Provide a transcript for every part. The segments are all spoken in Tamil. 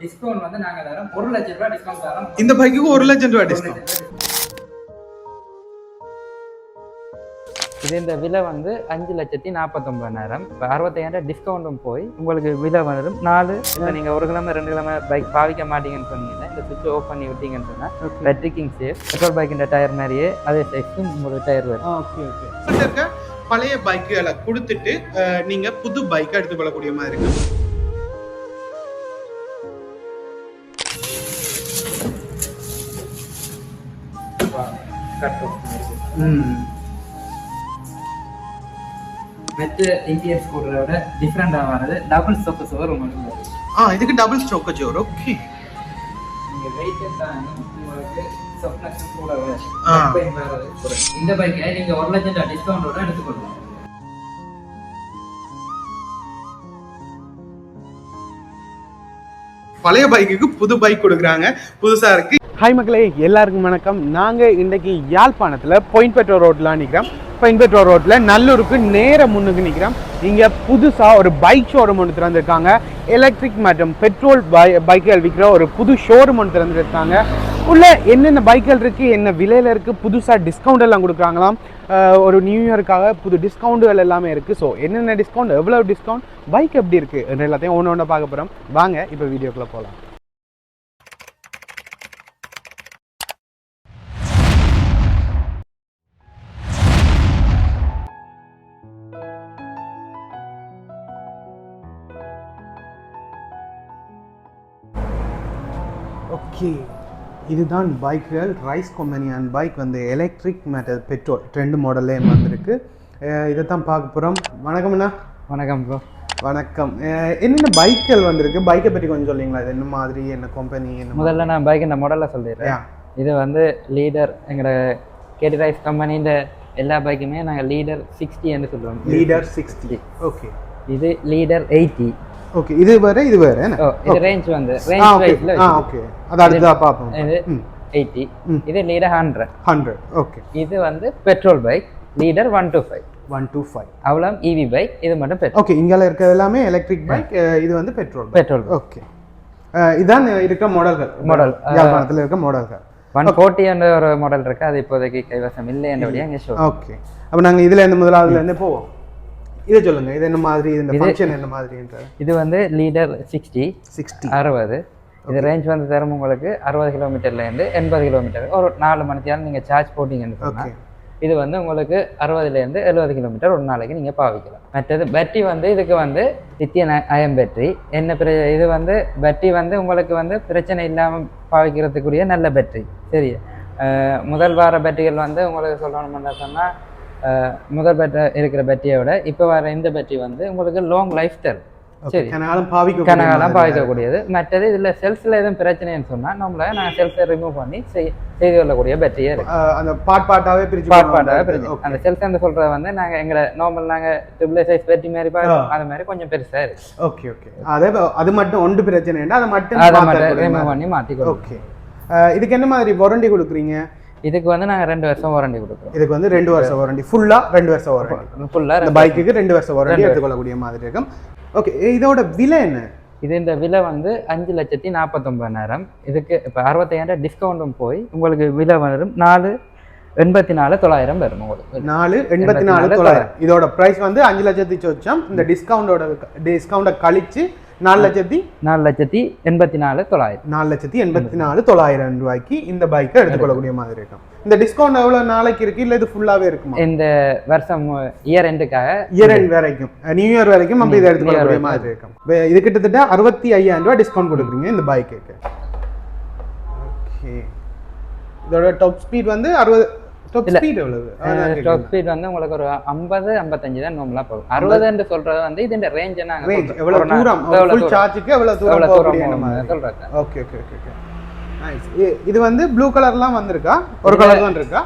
டிஸ்கவுண்ட் வந்து நாங்க தரோம் 1 லட்சம் ரூபாய் டிஸ்கவுண்ட் தரோம். இந்த பைக்குக்கு 1 லட்சம் ரூபாய் டிஸ்கவுண்ட். இது இந்த விலை வந்து 5,49,000. இப்போ 65,000 டிஸ்கவுண்ட்டும் போய் உங்களுக்கு விலை வரும் 4. இப்போ நீங்கள் 1 கிலோமீட்டர் 2 கிலோமீட்டர் பைக் பாவிக்க மாட்டீங்கன்னு சொன்னீங்கன்னா இந்த சுவிட்ச் ஆஃப் பண்ணி விட்டீங்கன்னு சொன்னால் பேட்டரி கிங் சேஃப் பெட்ரோல் பைக்கின் டயர் மாதிரியே அதே சைஸும் உங்களுக்கு டயர் வரும். Okay okay. பழைய பைக்குகளை கொடுத்துட்டு நீங்கள் புது பைக்கை எடுத்துக்கொள்ளக்கூடிய மாதிரி இருக்கு. மற்ற இன்டீரியர் ஸ்கூட்டரோட டிஃப்ரெண்டாக வரது டபுள் ஸ்டோக்கஸ் ஓவர் உங்களுக்கு. இதுக்கு டபுள் ஸ்டோக்கேஜ் வரும். ஓகே. நீங்கள் வெயிட் தாங்க உங்களுக்கு சப்ளக்ஷன் கூட வரும். இந்த பைக்கை நீங்கள் 1 லட்சம் டிஸ்கவுண்டோட எடுத்துக்கொள்ளலாம். பழைய பைக்குக்கு புது பைக் கொடுக்குறாங்க, புதுசா இருக்கு. ஹாய் மக்களே, எல்லாருக்கும் வணக்கம். நாங்கள் இன்றைக்கி யாழ்ப்பாணத்தில் பாயிண்ட் பெட்ரோல் ரோட்லாம் நிற்கிறோம். பாயிண்ட் பெட்ரோல் ரோட்டில் நல்லூருக்கு நேர முன்னுக்கு நிற்கிறோம். இங்கே புதுசாக ஒரு பைக் ஷோரூம் ஒன்று திறந்துருக்காங்க. எலக்ட்ரிக் மற்றும் பெட்ரோல் பைக்குகள் விற்கிற ஒரு புது ஷோரூம் ஒன்று திறந்துருக்காங்க. உள்ள என்னென்ன பைக்குகள் இருக்குது, என்ன விலையில் இருக்குது, புதுசாக டிஸ்கவுண்ட் எல்லாம் கொடுக்குறாங்களாம். ஒரு நியூ இயருக்காக புது டிஸ்கவுண்டுகள் எல்லாமே இருக்குது. ஸோ என்னென்ன டிஸ்கவுண்ட், எவ்வளோ டிஸ்கவுண்ட், பைக் எப்படி இருக்குது எல்லாத்தையும் ஒன்று ஒன்று பார்க்க போகிறோம். வாங்க இப்போ வீடியோக்குள்ளே போகலாம். ஓகே, இதுதான் பைக்குகள். ரைஸ் கம்பெனி அண்ட் பைக் வந்து எலக்ட்ரிக் மேட்டர் பெட்ரோல் 2 மாடல்லே வந்திருக்கு. இதை தான் பார்க்க போகிறோம். வணக்கம்ண்ணா. வணக்கம் ப்ரோ. வணக்கம். என்னென்ன பைக்குகள் வந்திருக்கு, பைக்கை பற்றி கொஞ்சம் சொல்லிங்களா? இது என்ன மாதிரி, என்ன கம்பெனி, என்ன? முதல்ல நான் பைக் இந்த மாடலில் சொல்லிடுறேன். இது வந்து லீடர், எங்களோட கேடி ரைஸ் கம்பெனியின் எல்லா பைக்குமே நாங்கள் லீடர் 60 என்று சொல்லுவோம். லீடர் 60. ஓகே. இது லீடர் 80. ஓகே, இது வேற இது வேற என்ன? இது ரேஞ்ச் வந்து ரேஞ்ச் வைஸ்ல. ஓகே, அத அடுத்து பாப்போம். இது 80. இது லீடர் 100. ஓகே. இது வந்து பெட்ரோல் பைக் லீடர் 125. அவ்வளவு ஈவி பைக். இது மட்டும் பெட்ரோல். ஓகே, இங்கல இருக்கிறது எல்லாமே எலக்ட்ரிக் பைக். இது வந்து பெட்ரோல். ஓகே. இதான் இருக்கிற மாடல் யாழ்ப்பாணத்துல இருக்க மாடல்கள். 140 என்ற ஒரு மாடல் இருக்கு. அது இப்போதைக்கு கைவசம் இல்லை என்றபடியா அங்க ஷோ. ஓகே, அப்ப நாங்க இதுல இருந்து முதலாவதுல இருந்து போவோம். இதை சொல்லுங்க, இது என்ன மாதிரி, இந்த ஃபங்க்ஷன் என்ன மாதிரின்றது? இது வந்து லீடர் 60. இது ரேஞ்ச் வந்து தரும் உங்களுக்கு 60 கிலோமீட்டர்லேருந்து 80 கிலோமீட்டர். ஒரு 4 மணி நேரம் நீங்கள் சார்ஜ் போட்டிங்கன்னு சொன்னால் இது வந்து உங்களுக்கு 60லேருந்து 70 கிலோமீட்டர் ஒரு நாளைக்கு நீங்கள் பாவிக்கலாம். மற்றது பேட்டரி வந்து இதுக்கு வந்து லித்தியம் அயன் பேட்டரி. என்ன இது வந்து பேட்டரி வந்து உங்களுக்கு வந்து பிரச்சனை இல்லாமல் பாவிக்கிறதுக்குரிய நல்ல பேட்டரி. சரி, முதல் வார பேட்டரிகள் வந்து உங்களுக்கு சொல்லணும்னு சொன்னால் முதல் பேட்டரி இருக்கிற பேட்டரியை விட இப்போ வர இந்த பேட்டரி வந்து உங்களுக்கு லாங் லைஃப் தரும். சரி, கனகாலம் பாவிக்கக்கூடியது. மற்றது இதில் செல்ஸில் எதுவும் பிரச்சனைன்னு சொன்னால் நம்மள நாங்கள் செல்ஸை ரிமூவ் பண்ணி செய்து கொள்ளக்கூடிய பேட்டரியே இருக்கு. அந்த பாட்டாகவே பிரிச்சு அந்த செல்ஸ் சொல்கிறத வந்து நாங்கள் எங்களை நார்மல் நாங்கள் ட்ரிபிள் சைஸ் பேட்டரி மாதிரி பார்ப்போம், அது மாதிரி கொஞ்சம் பெருசாக இருக்கு. ஓகே ஓகே, அது மட்டும் ஒன்று பிரச்சனை, அதை மட்டும் ரிமூவ் பண்ணி மாற்றிக்கொள்ளும். ஓகே. இதுக்கு என்ன மாதிரி வாரண்டி கொடுக்குறீங்க? இதுக்கு வந்து நாங்கள் 2 வருஷம் வாரண்டி கொடுக்குறோம். இதுக்கு வந்து 2 வருஷம் வாரண்டி, ஃபுல்லாக 2 வருஷம் வாரண்டி. ஃபுல்லாக இந்த பைக்குக்கு 2 வருஷம் வாரண்டி எடுத்துக்கொள்ளக்கூடிய மாதிரி இருக்கும். ஓகே, இதோட விலை என்ன? இது இந்த விலை வந்து 5,49,000. இதுக்கு இப்போ 65,000 டிஸ்கவுண்ட்டும் போய் உங்களுக்கு விலை வரும் 4,84,900 வரும். உங்களுக்கு 4,84,900. இதோட ப்ரைஸ் வந்து 5 லட்சத்தி சொச்சம். இந்த டிஸ்கவுண்டை கழிச்சு 4,84,900. 4,84,900 ரூபாய்க்கு இந்த பைக்கை எடுத்துக்கொள்ளக்கூடிய மாதிரி இருக்கும். இந்த டிஸ்கவுண்ட் எவ்வளவு நாளைக்கு இருக்கு, இல்ல இது ஃபுல்லாவே இருக்குமா? இந்த வருஷம் இயர் எண்டுக்காக, இயர் எண்ட் வரைக்கும், நியூ இயர் வரைக்கும் நம்ம இதை எடுத்துக்கொள்ளக்கூடிய மாதிரி இருக்கும். இது கிட்டத்தட்ட 65,000 ரூபாய் டிஸ்கவுண்ட் கொடுக்குறீங்க இந்த பைக்கு. ஓகே, இதோட டாப் ஸ்பீட் வந்து 60. டாப் ஸ்பீட் எவ்வளவு? டாப் ஸ்பீட் வந்து உங்களுக்கு ஒரு 50-55 தான் நார்மலா போகும். 60 என்று சொல்றது வந்து இதுന്റെ ரேஞ்ச் நாங்க எவ்வளவு தூரம் ஃபுல் சார்ஜ்க்கு எவ்வளவு தூரம் போகக்கூடிய நம்ம சொல்றேன். Okay okay okay, nice. இது வந்து ப்ளூ கலர்லாம் வந்திருக்கா? ஒரு கலர் தான் இருக்கா?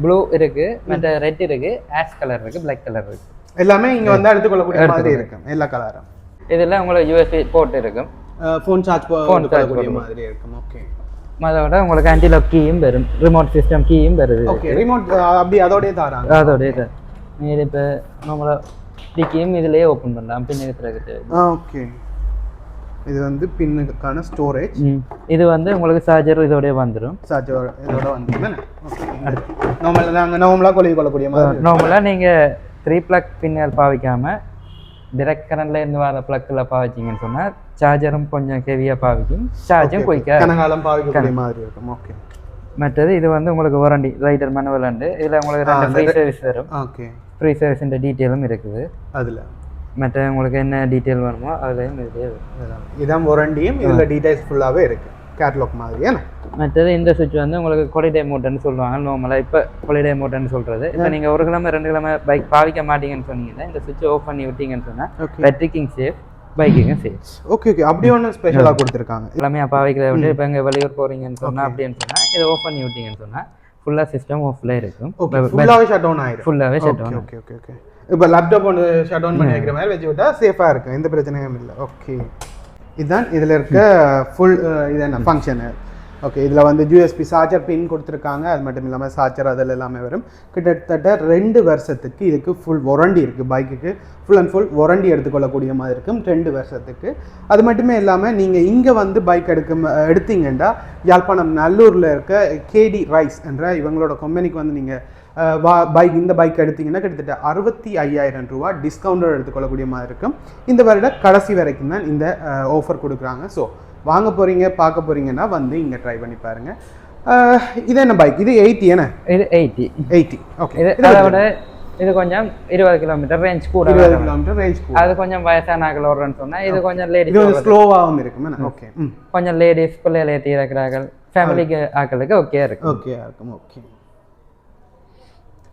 ப்ளூ இருக்கு, மற்ற ரெட் இருக்கு, ஆஷ் கலர் இருக்கு, பிளாக் கலர் இருக்கு. எல்லாமே இங்க வந்து எடுத்துக்கொள்ளக்கூடிய மாதிரி இருக்கும் எல்லா கலரும். இதுல உங்களுக்கு யூஎஸ்பி போர்ட் இருக்கும், ஃபோன் சார்ஜ் போடக்கூடிய மாதிரி இருக்கும். ஓகே, அதோட உங்களுக்கு ஆன்டி லாக் கீயும் வரும், ரிமோட் சிஸ்டம் கீயும் வருது. ஓகே, ரிமோட் அப்படி அதோடயே தராங்க. அதோடயே நீங்க இப்போ நம்மள கீயும் இதுலயே ஓபன் பண்ணலாம் பின்ன இருக்கிறது. ஓகே, இது வந்து பின்னுக்கான ஸ்டோரேஜ். இது வந்து உங்களுக்கு சார்ஜர் இதோடய வந்துடும். சார்ஜர் இதோட வந்துடும். நார்மலாக கொள்ளக்கூடிய மாதிரி. நார்மலாக நீங்கள் 3 பிளக் பின்னர் பாவிக்காமல் டிரெக்ட் கரண்ட்ல இருந்து வர பிளக்கில் பாவிச்சிங்கன்னு சொன்னால் சார்ஜரும் கொஞ்சம் ஹெவியாக பாவிக்கும், சார்ஜும் குயிக்காக கனகாலம் பாவிக்கக்கூடிய மாதிரி இருக்கும். ஓகே. மற்றது இது வந்து உங்களுக்கு வாரண்டி ரைடர் மேனுவல் உண்டு. இதில் உங்களுக்கு 2 ஃப்ரீ சர்வீஸ் வரும். ஓகே. ஃப்ரீ சர்வீஸிൻ്റെ டீட்டெயிலும் இருக்குது அதில். மற்ற உங்களுக்கு என்ன டீட்டெயில் வேணுமோ அதுலேயும் இதுலேயே இதான் வாரண்டியும் இதில் டீட்டெயில்ஸ் ஃபுல்லாகவே இருக்குது, கேட்லாக் மாதிரியா. மற்றது இந்த சுவிட்ச் வந்து உங்களுக்கு கொலிடே மோட்டர்னு சொல்லுவாங்க நார்மலாக. இப்போ கொலிடே மோட்டர்னு சொல்கிறது. இப்போ நீங்கள் 1 கிழமை 2 கிழமை பைக் பாவிக்க மாட்டீங்கன்னு சொன்னீங்கன்னா இந்த சுவிட்ச் ஆஃப் பண்ணி விட்டீங்கன்னு சொன்னால் பேட்டரிக்கும் சேஃப், பைக்குக்கும் சேஃப். Okay okay. அப்படி ஒன்று ஸ்பெஷலாக கொடுத்துருக்காங்க. எல்லாமே பாவிக்கிறத விட்டு இப்போ எங்கள் வெளியூர் போகிறீங்கன்னு சொன்னால் அப்படின்னு சொன்னால் இதை ஆஃப் பண்ணி விட்டீங்கன்னு சொன்னால் ஃபுல்லாக சிஸ்டம் ஆஃப்ல இருக்கும். ஃபுல்லாகவே ஷட் டவுன் ஆயிடும். ஃபுல்லாகவே shut down. Okay okay okay. இப்போ லேப்டாப் ஒன்று ஷட் டவுன் பண்ணி வைக்கிற மாதிரி வச்சு விட்டால் சேஃபாக இருக்கும், எந்த பிரச்சனையும் இல்லை. ஓகே. இதுதான் இதில் இருக்க ஃபுல் இது என்ன ஃபங்க்ஷனு. ஓகே. இதில் வந்து யூஎஸ்பி சார்ஜர் பின் கொடுத்துருக்காங்க. அது மட்டும் இல்லாமல் சார்ஜர் அதில் எல்லாமே வரும். கிட்டத்தட்ட 2 வருஷத்துக்கு இதுக்கு ஃபுல் வாரண்டி இருக்குது. பைக்குக்கு ஃபுல் அண்ட் ஃபுல் வாரண்டி எடுத்துக்கொள்ளக்கூடிய மாதிரி இருக்கும் 2 வருஷத்துக்கு. அது மட்டுமே இல்லாமல் நீங்கள் இங்கே வந்து பைக் எடுத்தீங்கன்னா யாழ்ப்பாணம் நல்லூரில் இருக்க கேடி ரைஸ் என்ற இவங்களோட கம்பெனிக்கு வந்து நீங்கள் இந்த பைக் எடுத்தீங்கன்னா கிட்டத்தட்ட 65,000 ரூபா டிஸ்கவுண்டர் எடுத்துக்கொள்ளக்கூடிய மாதிரி இருக்கும். இந்த வருட கடைசி வரைக்கும் தான் இந்த ஆஃபர் கொடுக்குறாங்க. ஸோ வாங்க போகிறீங்க, பார்க்க போகிறீங்கன்னா வந்து இங்கே ட்ரை பண்ணி பாருங்கள். இது என்ன பைக்? இது 80 என்ன? இது 80. ஓகே. இதோட இது கொஞ்சம் 20 கிலோமீட்டர் ரேஞ்ச் கூட. 20 கிலோமீட்டர் ரேஞ்ச் கூட. அது கொஞ்சம் வயசான ஆக்கள் ஓடுறேன்னு சொன்னால் இது கொஞ்சம் லேடிஸ் கொஞ்சம் ஸ்லோவாகவும் இருக்கும். ஓகே. கொஞ்சம் லேடிஸ் பிள்ளைகள் ஏற்றி இருக்கிறார்கள், ஃபேமிலிக்கு ஆக்களுக்கு ஓகே இருக்கும். ஓகே இருக்கும். ஓகே.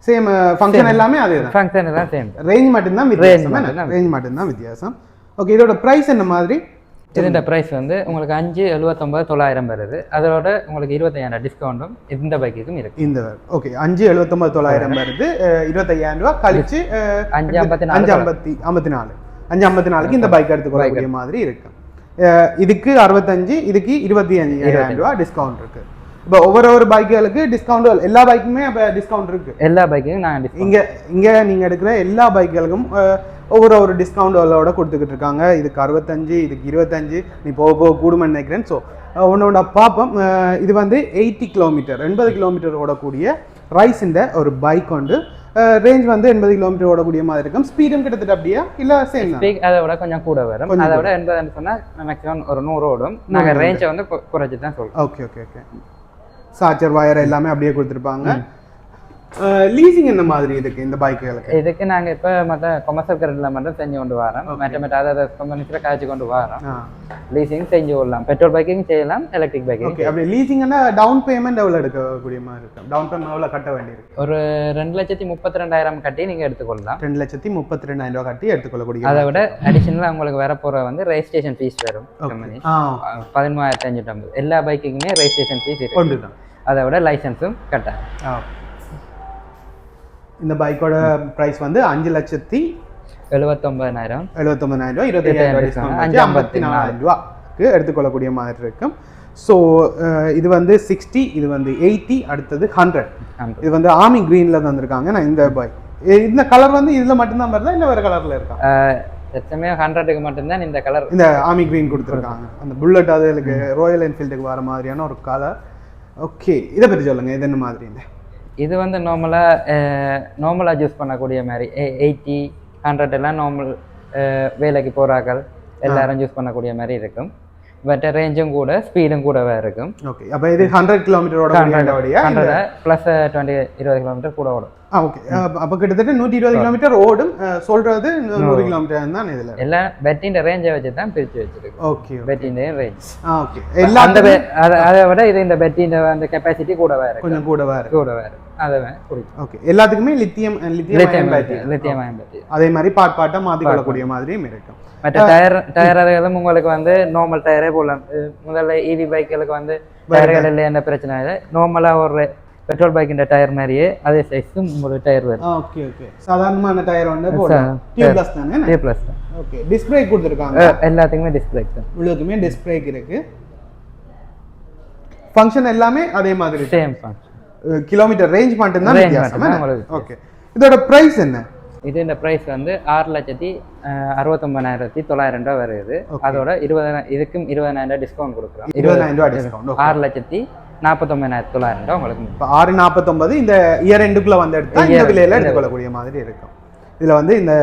சேம் ஃபங்க்ஷன் எல்லாமே அதே தான். ஃபங்க்ஷன் எல்லாம் சேம். ரேஞ்ச் மட்டும்தான் வித்தியாசம். ரேஞ்ச் மட்டும்தான் வித்தியாசம். ஓகே. இதோட ப்ரைஸ் என்ன மாதிரி? இதோட ப்ரைஸ் வந்து உங்களுக்கு 5,79,900 வருது. அதோட உங்களுக்கு 25,000 டிஸ்கவுண்ட்டும் இந்த பைக்குக்கும் இருக்கு. இந்த ஓகே 5,79,900 வருது. 25,000 ரூபா கழிச்சு 5,54 இந்த பைக் எடுத்துக்கொள்ளக்கூடிய மாதிரி இருக்கு. இதுக்கு 65, இதுக்கு 25,000 ரூபா டிஸ்கவுண்ட் இருக்கு. இப்போ ஒவ்வொரு பைக்குகளுக்கு டிஸ்கவுண்ட், எல்லா பைக்குமே இப்போ டிஸ்கவுண்ட் இருக்கு. எல்லா பைக்குக்கும் நாங்கள் இங்கே நீங்கள் எடுக்கிற எல்லா பைக்குகளுக்கும் ஒவ்வொரு டிஸ்கவுண்டோட கொடுத்துக்கிட்டு இருக்காங்க. இதுக்கு 65, இதுக்கு 25, நீ போக கூடுமென்னு நினைக்கிறேன். ஸோ ஒன்றோட பார்ப்போம். இது வந்து 80 கிலோமீட்டர் 80 கிலோமீட்டர் ஓடக்கூடிய ரைஸிൻ്റെ ஒரு பைக் உண்டு. ரேஞ்ச் வந்து 80 கிலோமீட்டர் ஓடக்கூடிய மாதிரி இருக்கும். ஸ்பீடும் கிட்டத்தட்ட அப்படியே இல்லை சேம் தான். அதை விட கொஞ்சம் கூட வரும். அதை விட 80 சொன்னால் மேக்ஸிமம் ஒரு 100 ஓடும். நாங்கள் ரேஞ்சை வந்து குறைச்சி தான் சொல்கிறோம். Okay okay okay. Charger wire எல்லாமே அப்படியே கொடுத்துருப்பாங்க. லீசிங் என்ன மாதிரி இதுக்கு இந்த பைக்குகளுக்கு? இதுக்கு நாங்கள் இப்போ மற்ற கொமர்ஷியல் கரண்டில் மட்டும் செஞ்சு கொண்டு வரோம். மற்ற அதை கம்பெனிஸில் காய்ச்சி கொண்டு வரோம். லீசிங் செஞ்சு விடலாம். பெட்ரோல் பைக்கிங் செய்யலாம், எலக்ட்ரிக் பைக்கிங். ஓகே. அப்படி லீசிங்னா டவுன் பேமெண்ட் எவ்வளோ எடுக்கக்கூடிய மாதிரி இருக்கும்? டவுன் பேமெண்ட் எவ்வளோ கட்ட வேண்டியிருக்கு? ஒரு 2,32,000 கட்டி நீங்கள் எடுத்துக்கொள்ளலாம். 2,32,000 ரூபா கட்டி எடுத்துக்கொள்ளக்கூடிய. அதை விட அடிஷனலாக உங்களுக்கு வரப்போகிற வந்து ரெஜிஸ்ட்ரேஷன் ஃபீஸ் வரும். 13,550. எல்லா பைக்குக்குமே ரெஜிஸ்ட்ரேஷன் ஃபீஸ் இருக்கு. அதை விட லைசன்ஸும் கட்டாயம். இந்த பைக்கோட பிரைஸ் வந்து 5,79,000 ரூபா 25,000 ரூபாய்க்கு எடுத்துக்கொள்ளக்கூடிய மாதிரி இருக்கும். ஸோ இது வந்து 60, இது வந்து 80, அடுத்தது 100. இது வந்து ஆர்மி கிரீன்ல தந்திருக்காங்க. நான் இந்த பைக் இந்த கலர் வந்து இதுல மட்டும்தான் வருதா இல்லை வேற கலர்ல இருக்கா? 100க்கு மட்டும்தான் இந்த கலர், இந்த ஆர்மி கிரீன் கொடுத்துருக்காங்க. அந்த புல்லட் அதுக்கு ராயல் என்ஃபீல்டுக்கு வர மாதிரியான ஒரு கலர். ஓகே. இதை பற்றி சொல்லுங்க. இது என்ன மாதிரி? இது வந்து நார்மலாக யூஸ் பண்ணக்கூடிய மாதிரி 80, 100 எல்லாம் நார்மல் வேலைக்கு போகிறார்கள் எல்லாரும் யூஸ் பண்ணக்கூடிய மாதிரி இருக்கும். பட் ரேஞ்சும் கூட ஸ்பீடும் கூடவே இருக்கும். ஓகே. அப்போ இது 100 கிலோமீட்டரோட ப்ளஸ் 20 கிலோமீட்டர் கூட ஓடும். ஓகே. அப்போ கிட்டத்தட்ட 120 கிலோமீட்டர் ஓடும். சொல்றது 100 கிலோமீட்டர் தான். இதில் எல்லாம் பேட்டரியின் ரேஞ்சை வச்சு தான் பிரித்து வச்சிருக்கு. ஓகே. பேட்டரியின் ரேஞ்ச். ஓகே. எல்லாம் அதை விட இது இந்த பேட்டரியின் அந்த கெப்பாசிட்டி கூடவே இருக்கு. கொஞ்சம் கூடவே இருக்கு. அதை குறிக்கும். ஓகே. எல்லாத்துக்குமே லித்தியம் பேட்டரி அதே மாதிரி பாட்டா மாற்றி கொள்ளக்கூடிய மாதிரியும் இருக்கும். மற்ற டயர் அதுகளும் உங்களுக்கு வந்து நார்மல் டயரே போடலாம். முதல்ல இவி பைக்குகளுக்கு வந்து டயர்கள் இல்லை என்ற பிரச்சனை இல்லை. நார்மலாக ஒரு பெட்ரோல் பைக்கின் டயர் மாதிரியே அதே சைஸும் ஒரு டயர் வரும். Okay okay. சாதாரணமான டயர் வந்து போடலாம். டியூப்லெஸ் தானே? டியூப்லெஸ் தான். ஓகே. டிஸ்க் பிரேக் கொடுத்திருக்காங்க. எல்லாத்துக்குமே டிஸ்க் பிரேக் தான். உள்ளதுக்குமே டிஸ்க் பிரேக் இருக்கு. ஃபங்க்ஷன் எல்லாமே அதே மாதிரி சேம் ஃபங்க்ஷன். கிலோமீட்டர் ரேஞ்ச் மட்டும் தான் வித்தியாசம். ஓகே. இதோட பிரைஸ் என்ன? இது இந்த ப்ரைஸ் வந்து 6,69,900 ரூபா வருது. அதோட 20,000 இதுக்கும் 20,000 டிஸ்கவுண்ட் கொடுக்குறோம். 20,000 டிஸ்கவுண்ட். 6,49,900 ரூபா உங்களுக்கு. இப்போ 6,49 இந்த இயர் எண்டுக்குள்ள வந்து எடுத்தா இந்த விலையில எடுத்துக்கொள்ளக்கூடிய மாதிரி இருக்கும். இதுல வந்து இந்த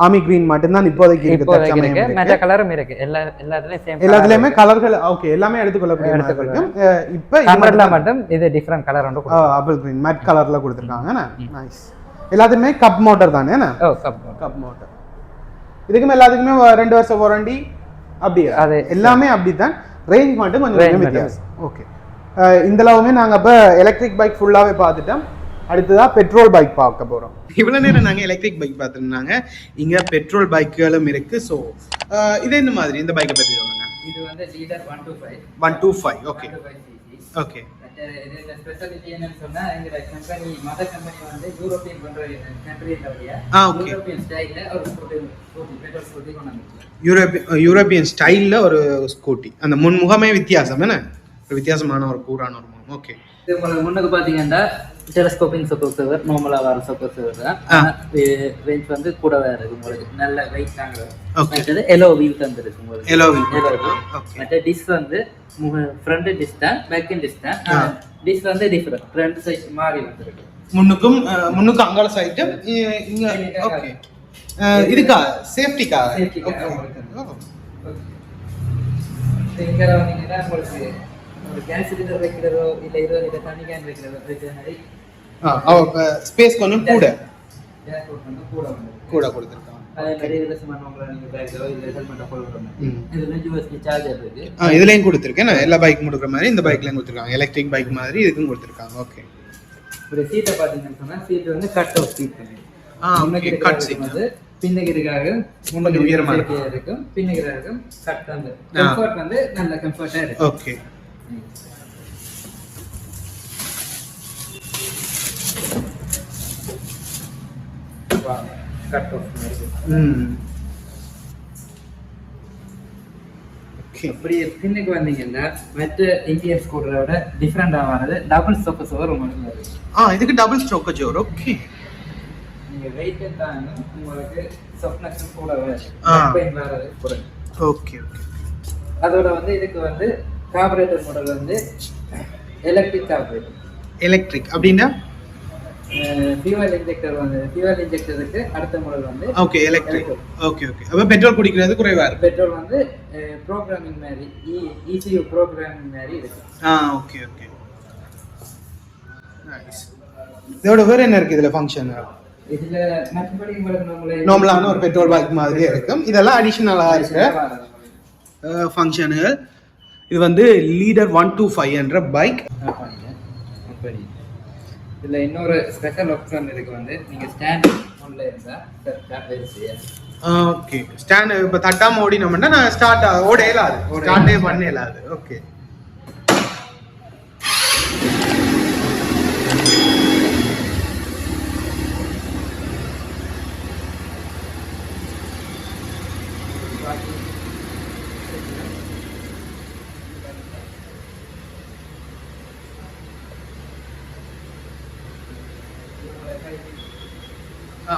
ஆமி கிரீன் மட்டும்தான் இப்போதைக்கு இருக்கு. மற்ற கலரும் இருக்கு. எல்லாத்துலயும் சேம். எல்லாத்துலயுமே கலர்கள் ஓகே எல்லாமே எடுத்துக்கொள்ளக்கூடிய மாதிரி இருக்கும். இப்போ அம்பர்லா மட்டும் இது டிஃபரண்ட் கலர் வந்து ஆப்பிள் கிரீன் மேட் கலர்ல கொடுத்திருக்காங்க. நைஸ். எல்லாத்துமே கப் மோட்டார் தானே? Cup motor. இதுக்குமே எல்லாத்துக்குமே 2 வருஷம் வாரண்டி அப்படியே அது எல்லாமே அப்படிதான். ரேஞ்ச் மட்டும் கொஞ்சம் வித்தியாசம். ஓகே. இந்த அளவுமே நாங்க அப்ப எலக்ட்ரிக் பைக் ஃபுல்லாவே பார்த்துட்டோம். அடுத்ததா பெட்ரோல் பைக் பார்க்க போறோம். இவ்வளவு நேரம் நாங்க எலக்ட்ரிக் பைக் பார்த்துருந்தாங்க. இங்க பெட்ரோல் பைக்குகளும் இருக்கு. ஸோ இது இந்த மாதிரி இந்த பைக்கை பத்தி சொல்லுங்க. இது வந்து லீடர் 125. 125. Okay okay. இதுல ஸ்பெஷாலிட்டி என்னன்னு சொன்னா எங்க கம்பெனி மதர் கம்பெனி வந்து யூரோப்பியன் கண்ட்ரியை தவிர யூரோப்பியன் ஸ்டைல்ல ஒரு பெட்ரோல் ஸ்கூட்டி கொண்டு வந்தாங்க. யூரோப்பியன் ஸ்டைல்ல ஒரு ஸ்கூட்டி. அந்த முன்முகமே வித்தியாசம் என்ன? ஒரு வித்தியாசமான ஒரு கூரான ஒரு முகம். ஓகே. இது உங்களுக்கு முன்னுக்கு பாத்தீங்கன்னா டெலஸ்கோப்பிங் சப்போர்ட் சேவர் நார்மலா வர சப்போர்ட் சேவர் தான். ரேஞ்ச் வந்து கூடவே இருக்கு உங்களுக்கு. நல்ல வெயிட் தாங்குது. அடுத்து எலோ வீல் தந்துருக்கு உங்களுக்கு. Yellow wheel. மற்ற டிஸ்க் வந்து ஃப்ரண்ட் டிஸ்க் தான், பேக் டிஸ்க் தான். டிஸ்க் வந்து டிஃபரண்ட். ஃப்ரண்ட் சைஸ் மாறி வந்திருக்கு. முன்னுக்கு அங்கால சைடு இங்க. ஓகே. இதுக்கா சேஃப்டிக்கா? இங்க வந்தீங்கன்னா உங்களுக்கு ஒரு கேஸ் சிலிண்டர் வைக்கிறதோ இல்ல 20 லிட்டர் தண்ணி கேன் வைக்கிறதோ வைக்கிற மாதிரி ஸ்பேஸ் கொஞ்சம் கூட கேஸ் கூட கொடுத்திருக்காங்க. அதே மாதிரி இதுல சும்மா நீங்க பேக்கோ இல்ல ஹெல்மெட் போட போறோம். இதுல யூஎஸ்பி சார்ஜர் இருக்கு. இதுலயும் கொடுத்திருக்கேன். எல்லா பைக் கொடுக்குற மாதிரி இந்த பைக்லயும் கொடுத்திருக்காங்க. எலக்ட்ரிக் பைக் மாதிரி இதுக்கும் கொடுத்திருக்காங்க. ஓகே. ஒரு சீட்டை பாத்தீங்கன்னா சொன்னா சீட் வந்து கட் ஆஃப் சீட் பண்ணி ஓகே. கட் சீட் வந்து பின்னகிரிக்காக முன்னாடி உயரமா இருக்கும். பின்னகிரிக்காக கட் வந்து கம்ஃபர்ட் வந்து நல்ல கம்ஃபர்ட்டா இருக்கு. ஓகே. Cut off okay. அப்படி பின்னுக்கு வந்தீங்கன்னா மற்ற இந்தியன் ஸ்கூட்டரோட டிஃப்ரெண்டா வரது டபுள் ஸ்டோக்கஸ் ஓவர் உங்களுக்கு வருது. இதுக்கு டபுள் ஸ்டோக்கேஜ் ஓவர். ஓகே. நீங்க வெயிட் தாங்க உங்களுக்கு சாஃப்ட்னஸ் கூட வரும். வரது குறை. Okay okay. அதோட வந்து இதுக்கு வந்து கார்பரேட்டர் மாடல் வந்து எலக்ட்ரிக் கார்பரேட்டர். எலக்ட்ரிக் அப்படின்னா ஃபியூவல் இன்ஜெக்டர் வந்து ஃபியூவல் இன்ஜெக்டருக்கு அடுத்த மாடல் வந்து ஓகே எலக்ட்ரிக். Okay okay. அப்ப பெட்ரோல் குடிக்கிறது குறைவா இருக்கு. பெட்ரோல் வந்து ப்ரோகிராமிங் மாதிரி ECU ப்ரோகிராமிங் மாதிரி இருக்கு. Okay okay. நைஸ். இதோட வேற என்ன இருக்கு இதுல ஃபங்க்ஷன்? இதுல மற்றபடி உங்களுக்கு நார்மலான ஒரு பெட்ரோல் பைக் மாதிரியே இருக்கும். இதெல்லாம் அடிஷனலா இருக்கு ஃபங்க்ஷனுகள். இது வந்து லீடர் 125 என்ற பைக். இதுல இன்னொரு ஸ்பெஷல் ஆப்ஷன் இருக்கு வந்து நீங்க ஸ்டாண்ட் மோட்ல இருந்தா ஓகே. ஸ்டாண்ட் இப்ப தட்டாம ஓடினோம்னா நான் ஸ்டார்ட் ஓட இயலாது. ஸ்டார்ட்டே பண்ண இயலாது. ஓகே.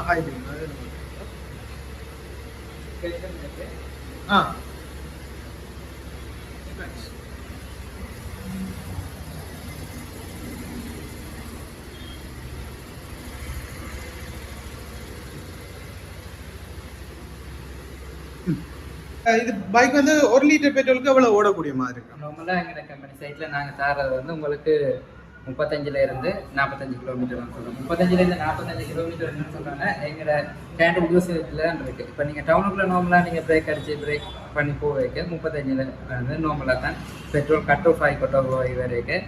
ஹைபிரிட் இது பைக் வந்து 1 லிட்டர் பெட்ரோலுக்கு எவ்வளவு ஓடக்கூடிய மாதிரி இருக்கு? நார்மலா எங்க கம்பெனி சைட்ல நாங்க தரது வந்து உங்களுக்கு 35ல இருந்து 45 கிலோமீட்டர் சொல்றோம். 35ல இருந்து 45 கிலோமீட்டர் சொல்றாங்க. எங்களோட ஸ்டாண்டர்ட் யூசேஜ்ல தான் இருக்கு. இப்போ நீங்க டவுனுக்குள்ள நார்மலா நீங்க பிரேக் அடிச்சு பிரேக் பண்ணி போக வைக்க 35ல வந்து நார்மலா தான் பெட்ரோல் கட் ஆஃப் ஆகி வரைக்கும்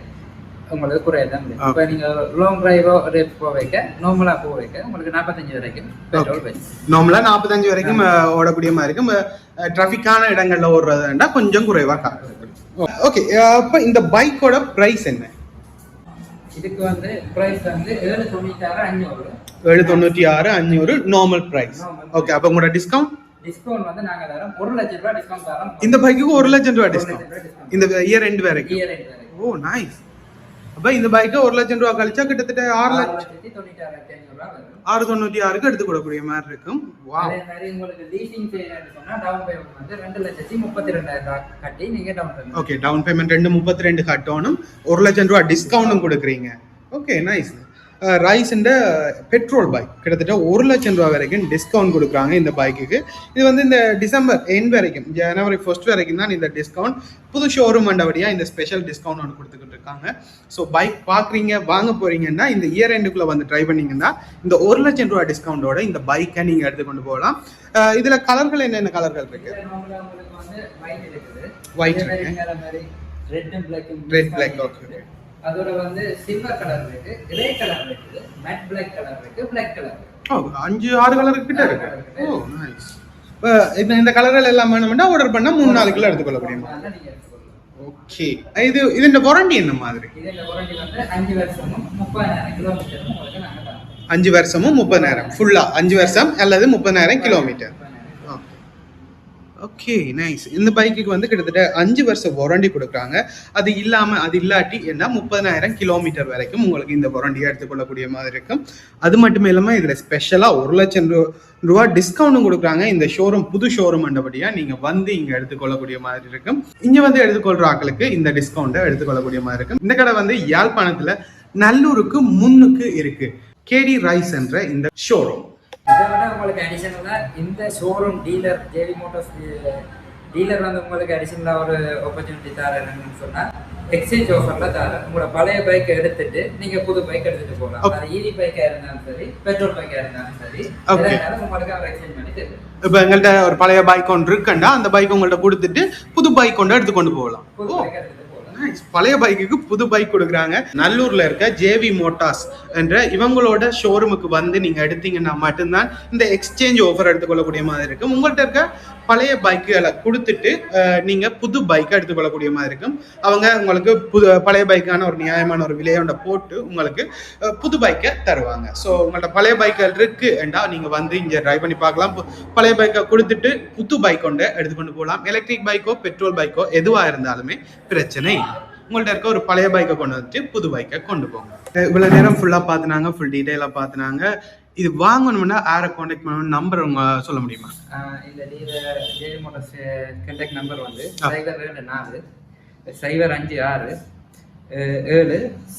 உங்களுக்கு குறையதான் முடியும். இப்போ நீங்க லாங் டிரைவோ ரேட் போக வைக்க நார்மலா போக வைக்க உங்களுக்கு 45 வரைக்கும் பெட்ரோல் வைக்கும். நார்மலா 45 வரைக்கும் ஓடக்கூடிய மாதிரி இருக்கும். டிராஃபிக்கான இடங்கள்ல ஓடுறதுன்னா கொஞ்சம் குறைவா காணும். ஓகே. அப்ப இந்த பைக்கோட பிரைஸ் என்ன? இதுக்கு வந்து பிரைஸ் வந்து 796,500 நார்மல் பிரைஸ். ஓகே. அப்ப உங்களோட டிஸ்கவுண்ட் வந்து நாங்க தரோம் 1 லட்சம் ரூபாய் டிஸ்கவுண்ட் தரோம். இந்த பைக்குக்கு 1 லட்சம் ரூபாய் டிஸ்கவுண்ட் இந்த இயர் எண்ட் வரைக்கும். ஓ நைஸ். அப்ப இந்த பைக்கை 1 லட்சம் ரூபாய் கழிச்சா கிட்டத்தட்ட 6,96,000 எடுத்து கொடுக்கக்கூடிய மாதிரி இருக்கும். அதே மாதிரி உங்களுக்கு லீசிங் செய்யணும்னு சொன்னா டவுன் பேமெண்ட் வந்து 2,32,000 கட்டி நீங்க down payment. Okay, down payment 2,32 கட்டணும், 1 லட்சம் ரூபாய் டிஸ்கவுண்டும் கொடுக்குறீங்க. Okay, nice. ரைஸ்ன்ற பெட்ரோல் பைக் கிட்டத்தட்ட 1 லட்சம் ரூபாய் வரைக்கும் டிஸ்கவுண்ட் கொடுக்குறாங்க இந்த பைக்குக்கு. இது வந்து இந்த டிசம்பர் எண்ட் வரைக்கும், ஜனவரி 1 வரைக்கும் தான் இந்த டிஸ்கவுண்ட். புது ஷோரூம் அண்டபடியாக இந்த ஸ்பெஷல் டிஸ்கவுண்ட் ஒன்று கொடுத்துக்கிட்டு இருக்காங்க. ஸோ பைக் பார்க்குறீங்க, வாங்க போறீங்கன்னா இந்த இயர் எண்டுக்குள்ளே வந்து ட்ரை பண்ணீங்கன்னா இந்த 1 லட்சம் ரூபாய் டிஸ்கவுண்டோட இந்த பைக்கை நீங்கள் எடுத்துக்கொண்டு போகலாம். இதில் கலர்கள் என்னென்ன கலர்கள் இருக்கு? ஒயிட் இருக்கு, ரெட் பிளாக். ஓகே, அதோட வந்து சில்வர் கலர் இருக்கு, கிரே கலர் இருக்கு, மேட் பிளாக் கலர் இருக்கு, பிளாக் கலர் இருக்கு. 5-6 கலர் கிட்ட இருக்கு. ஓ நைஸ். இந்த கலர்கள் எல்லாம் வேணும்னா ஆர்டர் பண்ணா 3-4 கிலோ எடுத்துக்கொள்ள முடியும். ஓகே, இது இந்த வாரண்டி என்ன மாதிரி? இந்த வாரண்டி வந்து 5 வருஷமும் 30,000 கிலோமீட்டரும் உங்களுக்கு நாங்க தரோம். 5 வருஷமும் 30,000 ஃபுல்லா 5 வருஷம் அல்லது 30,000 கிலோமீட்டர். Okay, nice. இந்த பைக்குக்கு வந்து கிட்டத்தட்ட 5 வருஷம் வாரண்டி கொடுக்குறாங்க. அது இல்லாட்டி என்ன 30,000 கிலோமீட்டர் வரைக்கும் உங்களுக்கு இந்த வாரண்டியை எடுத்துக்கொள்ளக்கூடிய மாதிரி இருக்கும். அது மட்டுமே இல்லாமல் இதில் ஸ்பெஷலாக 1 லட்சம் ரூபாய் டிஸ்கவுண்டும் கொடுக்குறாங்க. இந்த ஷோரூம் புது ஷோரூம் அண்டபடியாக நீங்கள் வந்து இங்கே எடுத்துக்கொள்ளக்கூடிய மாதிரி இருக்கும். இங்கே வந்து எடுத்துக்கொள்கிற ஆட்களுக்கு இந்த டிஸ்கவுண்ட்டை எடுத்துக்கொள்ளக்கூடிய மாதிரி இருக்கும். இந்த கடை வந்து யாழ்ப்பாணத்தில் நல்லூருக்கு முன்னுக்கு இருக்கு, கேடி ரைஸ் என்ற இந்த ஷோரூம். இதை விட உங்களுக்கு அடிஷனலாக இந்த showroom dealer JV Motors dealer வந்து உங்களுக்கு அடிஷனலாக ஒரு ஆப்பர்ச்சுனிட்டி தரேன்னு சொன்னால் எக்ஸ்சேஞ்ச் ஆஃபரில் தரேன். உங்களோட பழைய பைக்கை எடுத்துட்டு நீங்கள் புது பைக் எடுத்துகிட்டு போகலாம். அது ஈவி பைக்காக இருந்தாலும் சரி, பெட்ரோல் பைக்காக இருந்தாலும் சரி, உங்களுக்கு அவர் எக்ஸ்சேஞ்ச் பண்ணி தருவேன். இப்போ எங்கள்கிட்ட ஒரு பழைய பைக் ஒன்று இருக்குண்டா அந்த பைக் உங்கள்கிட்ட கொடுத்துட்டு புது பைக் கொண்டு எடுத்துக்கொண்டு போகலாம். புது பைக் எடுத்துகிட்டு போகலாம். பழைய பைக்குக்கு புது பைக் கொடுக்குறாங்க. நல்லூர்ல இருக்க ஜேவி மோட்டார்ஸ் என்ற இவங்களோட ஷோரூமுக்கு வந்து நீங்க எடுத்தீங்கன்னா மட்டும்தான் இந்த எக்ஸ்சேஞ்ச் ஆஃபர் எடுத்துக்கொள்ளக்கூடிய மாதிரி இருக்கும். உங்கள்கிட்ட இருக்க பழைய பைக்குகளை கொடுத்துட்டு நீங்க புது பைக்கை எடுத்துக்கொள்ளக்கூடிய மாதிரி இருக்கும். அவங்க உங்களுக்கு பழைய பைக்கான ஒரு நியாயமான ஒரு விலையோட போட்டு உங்களுக்கு புது பைக்கை தருவாங்க. ஸோ உங்கள்ட்ட பழைய பைக்குகள் இருக்குண்டா நீங்க வந்து இங்க ட்ரைவ் பண்ணி பார்க்கலாம். பழைய பைக்கை கொடுத்துட்டு புது பைக் கொண்டு எடுத்துக்கொண்டு போகலாம். எலக்ட்ரிக் பைக்கோ பெட்ரோல் பைக்கோ எதுவா இருந்தாலுமே பிரச்சனை இல்லை. உங்கள்ட்ட இருக்க ஒரு பழைய பைக்கை கொண்டு வந்துட்டு புது பைக்கை கொண்டு போங்க. இவ்வளவு நேரம் ஃபுல்லா பார்த்துனாங்க, ஃபுல் டீட்டெயிலாக பார்த்துனாங்க. இது வாங்கணும்னா யாரை கான்டாக்ட் பண்ணணும், நம்பர் உங்க சொல்ல முடியுமா? இந்த dealer JV Motors contact number வந்து 024 056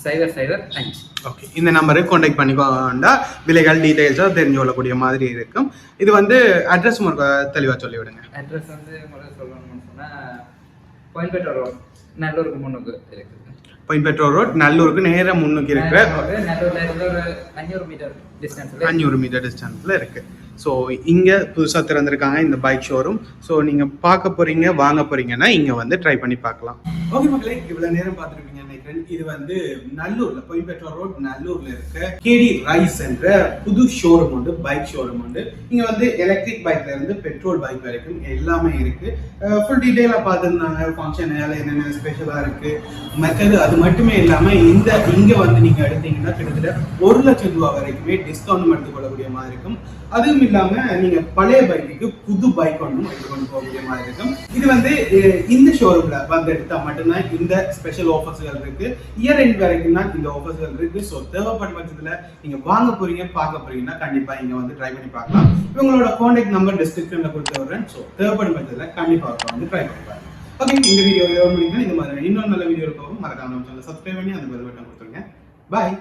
70005. ஓகே, இந்த நம்பருக்கு கான்டாக்ட் பண்ணிக்கோண்டா விலைகள் டீடைல்ஸாக தெரிஞ்சு கொள்ளக்கூடிய மாதிரி இருக்கும். இது வந்து அட்ரஸ் தெளிவாக சொல்லிவிடுங்க. அட்ரஸ் வந்து முதல்ல சொல்லணும்னு சொன்னால் கோயம்பேட்டை ரோட் நல்லூருக்கு முன்னுக்கு இருக்கு. கோயம்பேட்டை ரோட் நல்லூருக்கு நேர முன்னுக்கு இருக்கிற நல்லூர்ல இருந்து ஒரு 500 மீட்டர் டிஸ்டன்ஸ்ல இருக்கு. ஸோ இங்கே புதுசாக திறந்திருக்காங்க இந்த பைக் ஷோரூம். ஸோ நீங்கள் பார்க்க போறீங்க, வாங்க போறீங்கன்னா இங்கே வந்து ட்ரை பண்ணி பார்க்கலாம். ஓகே மக்களே, இவ்வளோ நேரம் பார்த்துருப்பீங்க நினைக்கிறேன். இது வந்து நல்லூர்ல கோயம்பேட்டை ரோட் நல்லூர்ல இருக்க கேடி ரைஸ் என்ற புது ஷோரூம் உண்டு, பைக் ஷோரூம் உண்டு. இங்கே வந்து எலக்ட்ரிக் பைக்ல இருந்து பெட்ரோல் பைக் வரைக்கும் எல்லாமே இருக்கு. ஃபுல் டீட்டெயிலாக பார்த்துருந்தாங்க. ஃபங்க்ஷன் என்னென்ன ஸ்பெஷலாக இருக்கு மற்றது. அது மட்டுமே இல்லாமல் இங்கே வந்து நீங்கள் எடுத்தீங்கன்னா கிட்டத்தட்ட 1 லட்சம் ரூபாய் வரைக்குமே டிஸ்கவுண்ட் எடுத்துக்கொள்ளக்கூடிய மாதிரி இருக்கும். அதுவும் இல்லாம நீங்க பழைய பைக்கு புது பைக் ஒன்றும் எடுத்துக்கொண்டு போகக்கூடிய மாதிரி இருக்கும். இது வந்து இந்த ஷோரூம்ல வந்து எடுத்தா மட்டும்தான் இந்த ஸ்பெஷல் ஆஃபர்ஸ்கள் இருக்கு. இயர் எண்ட் வரைக்கும் தான் இந்த ஆஃபர்ஸ்கள் இருக்கு. ஸோ தேவைப்பட்ட பட்சத்துல நீங்க வாங்க போறீங்க, பார்க்க போறீங்கன்னா கண்டிப்பா இங்க வந்து ட்ரை பண்ணி பார்க்கலாம். இவங்களோட கான்டாக்ட் நம்பர் டிஸ்கிரிப்ஷன்ல கொடுத்து வரேன். ஸோ தேவைப்பட்ட பட்சத்துல கண்டிப்பா வந்து ட்ரை பண்ணி பாருங்க. ஓகே, இந்த வீடியோ முடியுங்க. இந்த மாதிரி இன்னொரு நல்ல வீடியோ இருக்கவும் மறக்காம நம்ம சேனலை சப்ஸ்கிரைப் பண்ணி அந்த பெல் பட்டன் கொடுத்துருங்க. பாய்.